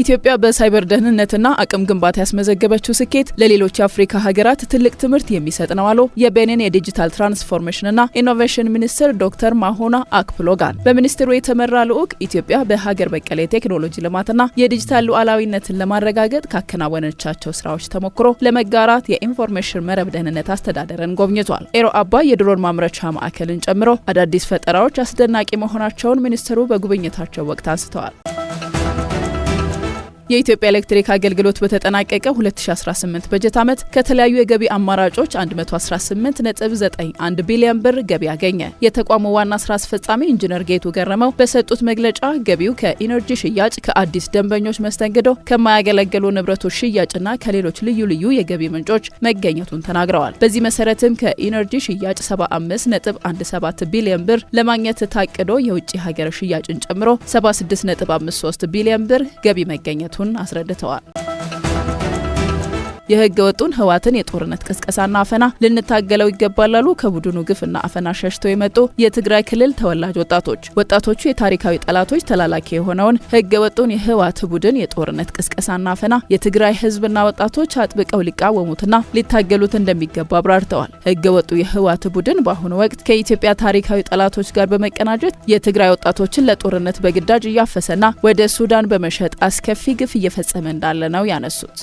ኢትዮጵያ በሳይበር ደህንነትና አቅም ግንባታ ያስመዘገበችው ስኬት ለሌሎች የአፍሪካ ሀገራት ትልቅ ትምህርት የሚሰጥ ነው አሉ የቤኒን የዲጂታል ትራንስፎርሜሽንና ኢኖቬሽን ሚኒስትር ዶክተር ማሆና አክፕሎጋን። በሚኒስትሩ የተመራ ልዑክ ኢትዮጵያ በሀገር በቀል የቴክኖሎጂ ልማትና የዲጂታል ሉዓላዊነትን ለማረጋገጥ ካከናወነቻቸው ስራዎች ተሞክሮ ለመጋራት የኢንፎርሜሽን መረብ ደህንነት አስተዳደርን ጎብኝቷል። ኤሮ አባይ የድሮን ማምረቻ ማዕከልን ጨምሮ አዳዲስ ፈጠራዎች አስደናቂ መሆናቸውን ሚኒስትሩ በጉብኝታቸው ወቅት አንስተዋል። የኢትዮጵያ ኤሌክትሪክ አገልግሎት በተጠናቀቀ 2018 በጀት ዓመት ከተለያዩ የገቢ አማራጮች 118.91 ቢሊዮን ብር ገቢ አገኘ። የተቋሙ ዋና ስራ አስፈጻሚ ኢንጂነር ጌቱ ገረመው በሰጡት መግለጫ ገቢው ከኢነርጂ ሽያጭ፣ ከአዲስ ደንበኞች መስተንግዶ፣ ከማያገለግሉ ንብረቶች ሽያጭና ከሌሎች ልዩ ልዩ የገቢ ምንጮች መገኘቱን ተናግረዋል። በዚህ መሰረትም ከኢነርጂ ሽያጭ 75.17 ቢሊዮን ብር ለማግኘት ታቅዶ የውጭ ሀገር ሽያጭን ጨምሮ 76.53 ቢሊዮን ብር ገቢ መገኘቱ አስረድተዋል። የህገ ወጡን ህወሓትን የጦርነት ቅስቀሳና አፈና ልንታገለው ይገባል ያሉ ከቡድኑ ግፍና አፈና ሸሽተው የመጡ የትግራይ ክልል ተወላጅ ወጣቶቹ የታሪካዊ ጠላቶች ተላላኪ የሆነውን ህገ ወጡን የህወሓት ቡድን የጦርነት ቅስቀሳና አፈና የትግራይ ህዝብና ወጣቶች አጥብቀው ሊቃወሙትና ሊታገሉት እንደሚገባ አብራርተዋል። ህገ ወጡ የህወሓት ቡድን በአሁኑ ወቅት ከኢትዮጵያ ታሪካዊ ጠላቶች ጋር በመቀናጀት የትግራይ ወጣቶችን ለጦርነት በግዳጅ እያፈሰና ወደ ሱዳን በመሸጥ አስከፊ ግፍ እየፈጸመ እንዳለ ነው ያነሱት።